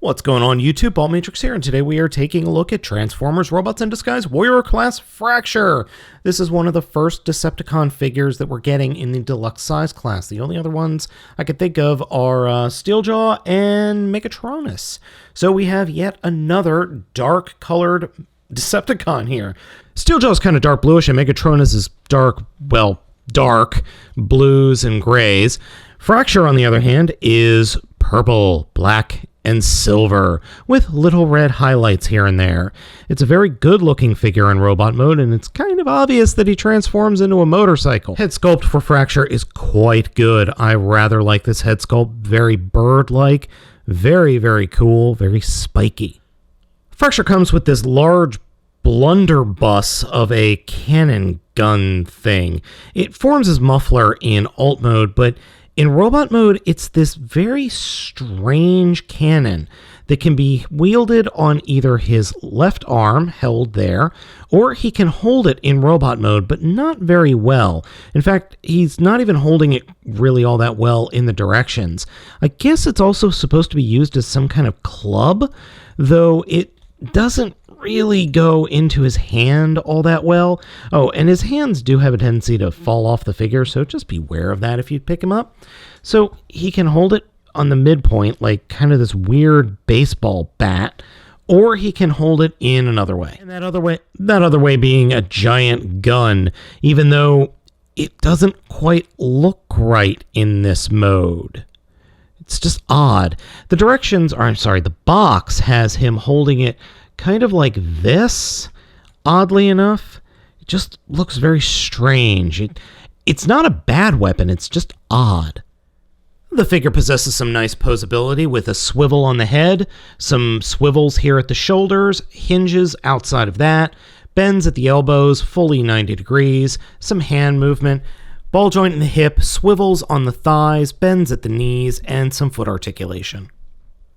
What's going on YouTube? Baltmatrix here, and today we are taking a look at Transformers Robots in Disguise Warrior Class Fracture. This is one of the first Decepticon figures that we're getting in the deluxe size class. The only other ones I could think of are Steeljaw and Megatronus. So we have yet another dark colored Decepticon here. Steeljaw is kind of dark bluish, and Megatronus is dark blues and grays. Fracture, on the other hand, is purple, black, and silver, with little red highlights here and there. It's a very good looking figure in robot mode, and it's kind of obvious that he transforms into a motorcycle. Head sculpt for Fracture is quite good. I rather like this head sculpt. Very bird-like, very, very cool, very spiky. Fracture comes with this large blunderbuss of a cannon gun thing. It forms as muffler in alt mode, but in robot mode, it's this very strange cannon that can be wielded on either his left arm, held there, or he can hold it in robot mode, but not very well. In fact, he's not even holding it really all that well in the directions. I guess it's also supposed to be used as some kind of club, though it doesn't really go into his hand all that well. Oh, and his hands do have a tendency to fall off the figure, so just beware of that if you pick him up. So he can hold it on the midpoint, like kind of this weird baseball bat, or he can hold it in another way. And that other way being a giant gun, even though it doesn't quite look right in this mode. It's just odd. The box has him holding it kind of like this, oddly enough. It just looks very strange. It's not a bad weapon, it's just odd. The figure possesses some nice posability with a swivel on the head, some swivels here at the shoulders, hinges outside of that, bends at the elbows, fully 90 degrees, some hand movement, ball joint in the hip, swivels on the thighs, bends at the knees, and some foot articulation.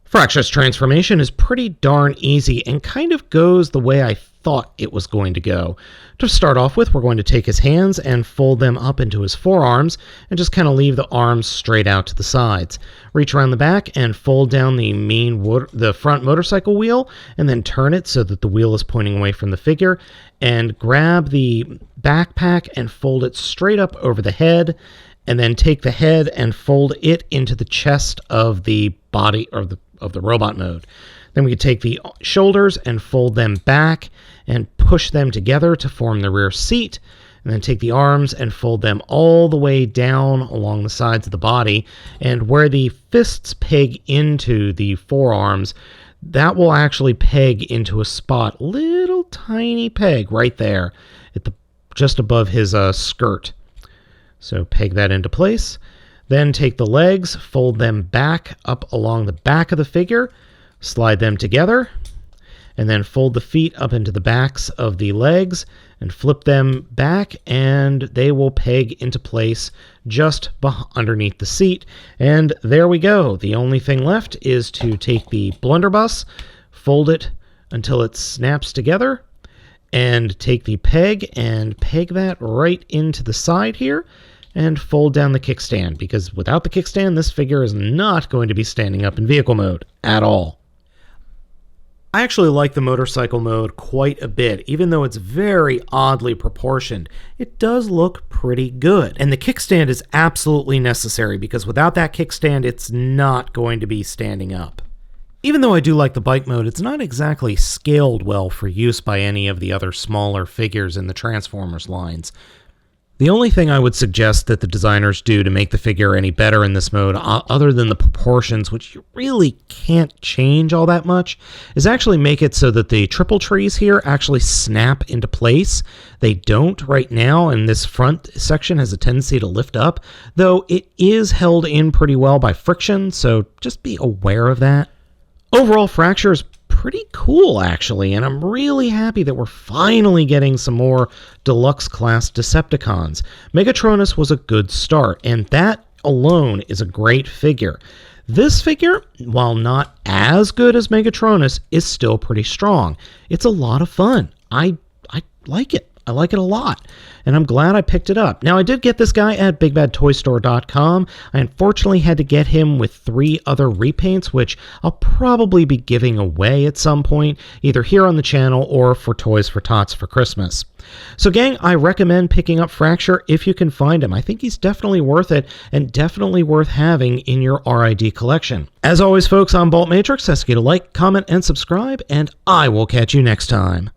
Fracture's transformation is pretty darn easy and kind of goes the way I thought it was going to go. To start off with, we're going to take his hands and fold them up into his forearms and just kind of leave the arms straight out to the sides. Reach around the back and fold down the front motorcycle wheel and then turn it so that the wheel is pointing away from the figure, and grab the backpack and fold it straight up over the head, and then take the head and fold it into the chest of the body of the robot mode. Then we could take the shoulders and fold them back and push them together to form the rear seat, and then take the arms and fold them all the way down along the sides of the body, and where the fists peg into the forearms, that will actually peg into a spot, little tiny peg right there at just above his skirt. So peg that into place. Then take the legs, fold them back up along the back of the figure, slide them together, and then fold the feet up into the backs of the legs and flip them back, and they will peg into place just underneath the seat. And there we go. The only thing left is to take the blunderbuss, fold it until it snaps together, and take the peg and peg that right into the side here, and fold down the kickstand, because without the kickstand, this figure is not going to be standing up in vehicle mode at all. I actually like the motorcycle mode quite a bit. Even though it's very oddly proportioned, it does look pretty good. And the kickstand is absolutely necessary, because without that kickstand, it's not going to be standing up. Even though I do like the bike mode, it's not exactly scaled well for use by any of the other smaller figures in the Transformers lines. The only thing I would suggest that the designers do to make the figure any better in this mode, other than the proportions, which you really can't change all that much, is actually make it so that the triple trees here actually snap into place. They don't right now, and this front section has a tendency to lift up, though it is held in pretty well by friction, so just be aware of that. Overall, Fracture is pretty cool, actually, and I'm really happy that we're finally getting some more deluxe class Decepticons. Megatronus was a good start, and that alone is a great figure. This figure, while not as good as Megatronus, is still pretty strong. It's a lot of fun. I like it I like it a lot, and I'm glad I picked it up. Now, I did get this guy at BigBadToyStore.com. I unfortunately had to get him with 3 other repaints, which I'll probably be giving away at some point, either here on the channel or for Toys for Tots for Christmas. So gang, I recommend picking up Fracture if you can find him. I think he's definitely worth it and definitely worth having in your RID collection. As always, folks, I'm Baltmatrix. Ask you to like, comment, and subscribe, and I will catch you next time.